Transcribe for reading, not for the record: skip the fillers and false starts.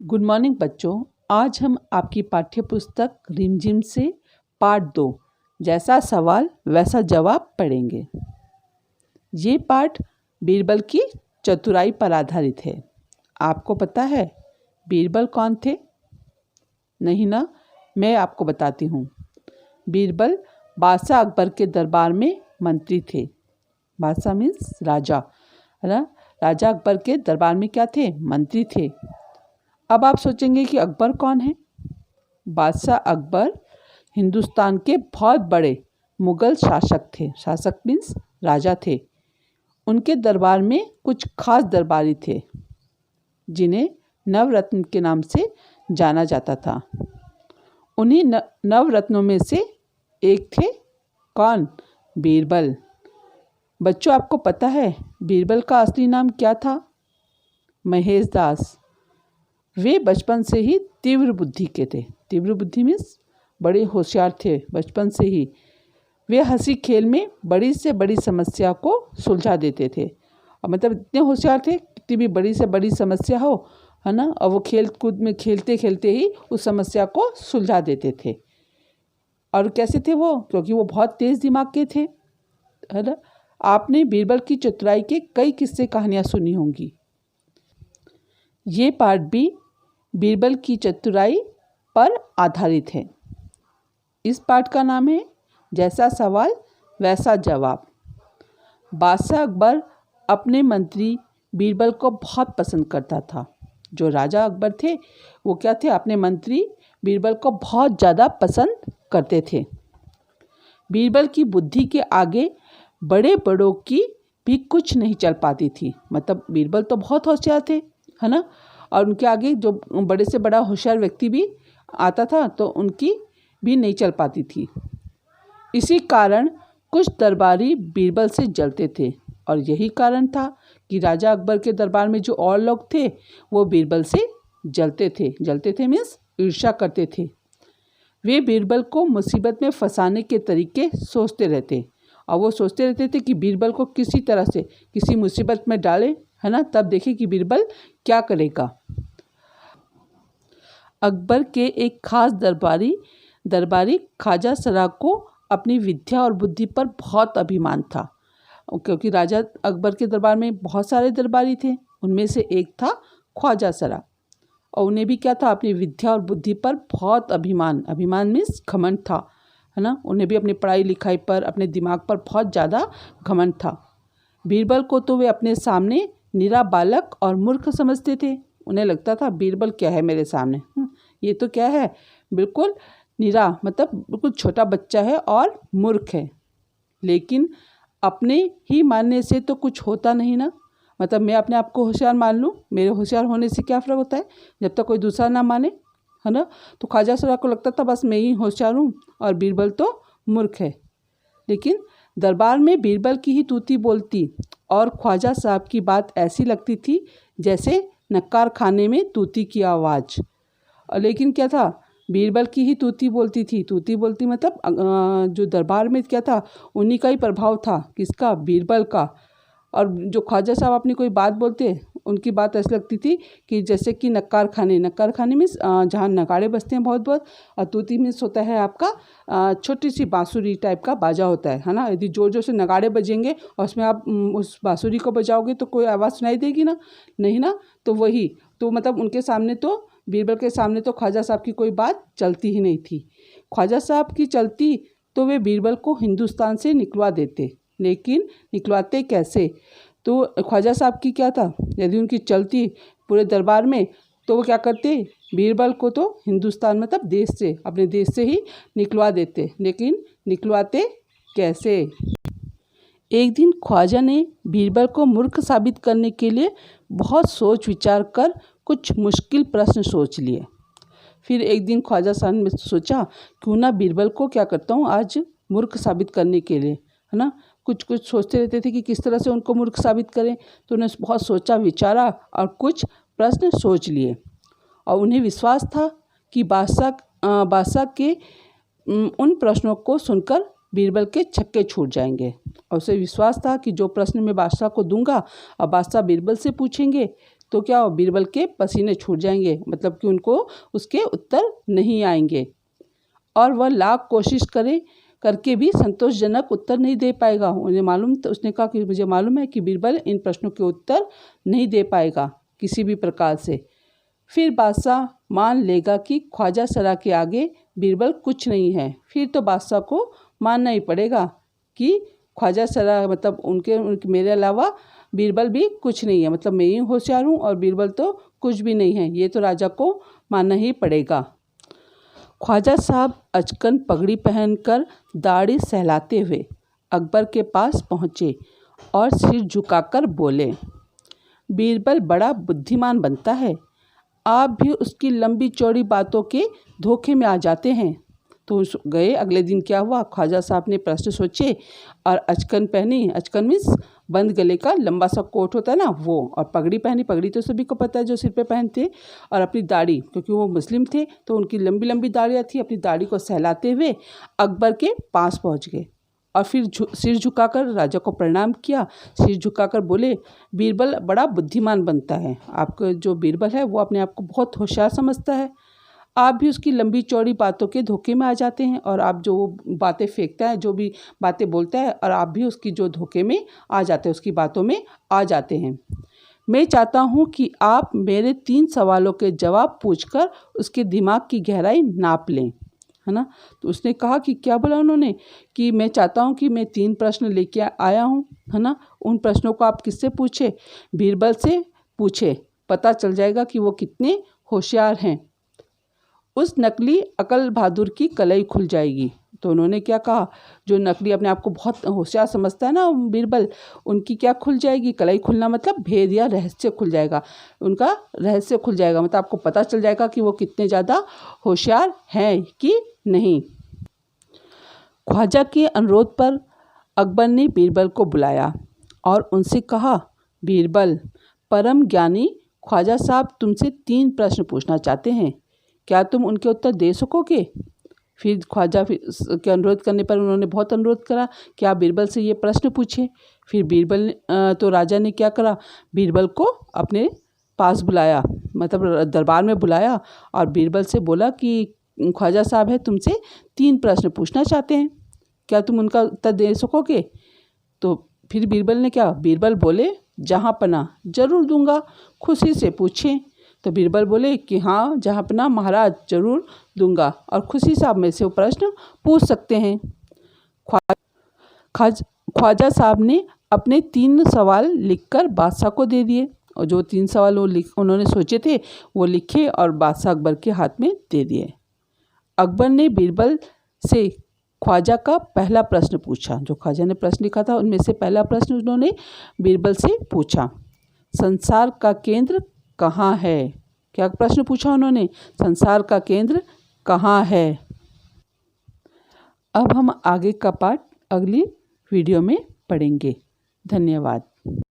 Good morning बच्चों। आज हम आपकी पाठ्य पुस्तक रिमझिम से पाठ 2 जैसा सवाल वैसा जवाब पढ़ेंगे। ये पाठ बीरबल की चतुराई पर आधारित है। आपको पता है बीरबल कौन थे? नहीं ना, मैं आपको बताती हूँ। बीरबल बादशाह अकबर के दरबार में मंत्री थे। बादशाह मीन्स राजा, है ना। राजा अकबर के दरबार में क्या थे? मंत्री थे। अब आप सोचेंगे कि अकबर कौन है? बादशाह अकबर हिंदुस्तान के बहुत बड़े मुग़ल शासक थे। शासक मीन्स राजा थे। उनके दरबार में कुछ खास दरबारी थे जिन्हें नवरत्न के नाम से जाना जाता था। उन्हीं नवरत्नों में से एक थे कौन? बीरबल। बच्चों, आपको पता है बीरबल का असली नाम क्या था? महेश दास। वे बचपन से ही तीव्र बुद्धि के थे। तीव्र बुद्धि मीन्स बड़े होशियार थे बचपन से ही। वे हंसी खेल में बड़ी से बड़ी समस्या को सुलझा देते थे। और मतलब इतने होशियार थे, कितनी भी बड़ी से बड़ी समस्या हो, है ना, और वो खेल कूद में खेलते खेलते ही उस समस्या को सुलझा देते थे। और कैसे थे वो? क्योंकि वो बहुत तेज़ दिमाग के थे, है ना। आपने बीरबल की चतुराई के कई किस्से कहानियाँ सुनी होंगी। ये पाठ भी बीरबल की चतुराई पर आधारित है। इस पाठ का नाम है जैसा सवाल वैसा जवाब। बादशाह अकबर अपने मंत्री बीरबल को बहुत पसंद करता था। जो राजा अकबर थे वो क्या थे? अपने मंत्री बीरबल को बहुत ज़्यादा पसंद करते थे। बीरबल की बुद्धि के आगे बड़े बड़ों की भी कुछ नहीं चल पाती थी। मतलब बीरबल तो बहुत होशियार थे, है ना, और उनके आगे जो बड़े से बड़ा होशियार व्यक्ति भी आता था तो उनकी भी नहीं चल पाती थी। इसी कारण कुछ दरबारी बीरबल से जलते थे। और यही कारण था कि राजा अकबर के दरबार में जो और लोग थे वो बीरबल से जलते थे। जलते थे मीन्स ईर्ष्या करते थे। वे बीरबल को मुसीबत में फंसाने के तरीके सोचते रहते और वो सोचते रहते थे कि बीरबल को किसी तरह से किसी मुसीबत में डालें, है ना, तब देखें कि बीरबल क्या करेगा। अकबर के एक खास दरबारी ख्वाजा सरा को अपनी विद्या और बुद्धि पर बहुत अभिमान था। क्योंकि राजा अकबर के दरबार में बहुत सारे दरबारी थे, उनमें से एक था ख्वाजा सरा। और उन्हें भी क्या था? अपनी विद्या और बुद्धि पर बहुत अभिमान मीन्स घमंड था, है ना। उन्हें भी अपनी पढ़ाई लिखाई पर, अपने दिमाग पर बहुत ज़्यादा घमंड था। बीरबल को तो वे अपने सामने निरा बालक और मूर्ख समझते थे। उन्हें लगता था बीरबल क्या है मेरे सामने, ये तो क्या है, बिल्कुल निरा, मतलब बिल्कुल छोटा बच्चा है और मूर्ख है। लेकिन अपने ही मानने से तो कुछ होता नहीं ना। मतलब मैं अपने आप को होशियार मान लूँ, मेरे होशियार होने से क्या फ़र्क होता है जब तक कोई दूसरा ना माने, है ना। तो ख्वाजा सरा को लगता था बस मैं ही होशियार हूँ और बीरबल तो मूर्ख है। लेकिन दरबार में बीरबल की ही तूती बोलती और ख्वाजा साहब की बात ऐसी लगती थी जैसे नक्कार खाने में तूती की आवाज़। लेकिन क्या था? बीरबल की ही तूती बोलती थी। तूती बोलती मतलब जो दरबार में क्या था, उन्हीं का ही प्रभाव था। किसका? बीरबल का। और जो ख्वाजा साहब अपनी कोई बात बोलते, उनकी बात ऐसी लगती थी कि जैसे कि नक्कार खाने मीन्स जहाँ नगाड़े बजते हैं बहुत बहुत, और तूती मीन्स होता है आपका छोटी सी बांसुरी टाइप का बाजा होता है ना। यदि जोर जोर से नगाड़े बजेंगे और उसमें आप उस बांसुरी को बजाओगे तो कोई आवाज़ सुनाई देगी ना, नहीं ना। तो वही तो मतलब उनके सामने तो, बीरबल के सामने तो ख्वाजा साहब की कोई बात चलती ही नहीं थी। ख्वाजा साहब की चलती तो वे बीरबल को हिंदुस्तान से निकलवा देते। लेकिन निकलवाते कैसे? तो ख्वाजा साहब की क्या था, यदि उनकी चलती पूरे दरबार में तो वो क्या करते? बीरबल को तो हिंदुस्तान मतलब देश से, अपने देश से ही निकलवा देते। लेकिन निकलवाते कैसे? एक दिन ख्वाजा ने बीरबल को मूर्ख साबित करने के लिए बहुत सोच विचार कर कुछ मुश्किल प्रश्न सोच लिए। फिर एक दिन ख्वाजा साहब ने सोचा क्यों ना बीरबल को क्या करता हूँ आज मूर्ख साबित करने के लिए, है ना। कुछ सोचते रहते थे कि किस तरह से उनको मूर्ख साबित करें। तो उन्हें बहुत सोचा विचारा और कुछ प्रश्न सोच लिए। और उन्हें विश्वास था कि बादशाह के उन प्रश्नों को सुनकर बीरबल के छक्के छूट जाएंगे। और उसे विश्वास था कि जो प्रश्न मैं बादशाह को दूंगा और बादशाह बीरबल से पूछेंगे तो क्या हो, बीरबल के पसीने छूट जाएंगे, मतलब कि उनको उसके उत्तर नहीं आएंगे और वह लाख कोशिश करके भी संतोषजनक उत्तर नहीं दे पाएगा। उन्हें मालूम, तो उसने कहा कि मुझे मालूम है कि बीरबल इन प्रश्नों के उत्तर नहीं दे पाएगा किसी भी प्रकार से। फिर बादशाह मान लेगा कि ख्वाजा सरा के आगे बीरबल कुछ नहीं है। फिर तो बादशाह को मानना ही पड़ेगा कि ख्वाजा सरा मतलब उनके मेरे अलावा बीरबल भी कुछ नहीं है, मतलब मैं ही होशियार हूँ और बीरबल तो कुछ भी नहीं है। ये तो राजा को मानना ही पड़ेगा। ख्वाजा साहब अचकन पगड़ी पहनकर दाढ़ी सहलाते हुए अकबर के पास पहुँचे और सिर झुकाकर बोले, बीरबल बड़ा बुद्धिमान बनता है, आप भी उसकी लंबी चौड़ी बातों के धोखे में आ जाते हैं। तो गए। अगले दिन क्या हुआ, ख्वाजा साहब ने प्रश्न सोचे और अचकन पहनी। अचकन मीन्स बंद गले का लंबा सा कोट होता है ना वो, और पगड़ी पहनी। पगड़ी तो सभी को पता है जो सिर पे पहनते। और अपनी दाढ़ी, क्योंकि वो मुस्लिम थे तो उनकी लंबी लंबी दाढ़ियाँ थी, अपनी दाढ़ी को सहलाते हुए अकबर के पास पहुँच गए और फिर सिर झुकाकर राजा को प्रणाम किया। सिर झुकाकर बोले, बीरबल बड़ा बुद्धिमान बनता है। आपका जो बीरबल है वो अपने आप को बहुत होशियार समझता है, आप भी उसकी लंबी चौड़ी बातों के धोखे में आ जाते हैं और आप जो बातें फेंकता है, जो भी बातें बोलता है, और आप भी उसकी जो धोखे में आ जाते हैं, उसकी बातों में आ जाते हैं। मैं चाहता हूँ कि आप मेरे 3 सवालों के जवाब पूछकर उसके दिमाग की गहराई नाप लें, है ना। तो उसने कहा कि क्या बोला उन्होंने कि मैं चाहता हूँ कि मैं 3 प्रश्न लेके आया हूँ, है ना। उन प्रश्नों को आप किससे पूछे, बीरबल से पूछे, पता चल जाएगा कि वो कितने होशियार हैं। उस नकली अकल बहादुर की कलई खुल जाएगी। तो उन्होंने क्या कहा, जो नकली अपने आप को बहुत होशियार समझता है ना बीरबल, उनकी क्या खुल जाएगी, कलई खुलना मतलब भेद या रहस्य खुल जाएगा, उनका रहस्य खुल जाएगा, मतलब आपको पता चल जाएगा कि वो कितने ज़्यादा होशियार हैं कि नहीं। ख्वाजा के अनुरोध पर अकबर ने बीरबल को बुलाया और उनसे कहा, बीरबल, परम ज्ञानी ख्वाजा साहब तुमसे 3 प्रश्न पूछना चाहते हैं, क्या तुम उनके उत्तर दे सकोगे। फिर ख्वाजा के अनुरोध करने पर उन्होंने बहुत अनुरोध करा कि आप बीरबल से ये प्रश्न पूछें। फिर बीरबल तो राजा ने क्या करा, बीरबल को अपने पास बुलाया, मतलब दरबार में बुलाया और बीरबल से बोला कि ख्वाजा साहब है तुमसे 3 प्रश्न पूछना चाहते हैं, क्या तुम उनका उत्तर दे सकोगे। तो फिर बीरबल ने क्या, बीरबल बोले, जहाँ पना जरूर दूंगा, खुशी से पूछें। तो बीरबल बोले कि हाँ जहाँपनाह महाराज जरूर दूंगा और खुशी से आप में से वो प्रश्न पूछ सकते हैं। ख्वाजा साहब ने अपने 3 सवाल लिखकर बादशाह को दे दिए और जो 3 सवाल उन्होंने सोचे थे वो लिखे और बादशाह अकबर के हाथ में दे दिए। अकबर ने बीरबल से ख्वाजा का पहला प्रश्न पूछा। जो ख्वाजा ने प्रश्न लिखा था उनमें से पहला प्रश्न उन्होंने बीरबल से पूछा, संसार का केंद्र कहाँ है। क्या प्रश्न पूछा उन्होंने, संसार का केंद्र कहाँ है। अब हम आगे का पार्ट अगली वीडियो में पढ़ेंगे। धन्यवाद।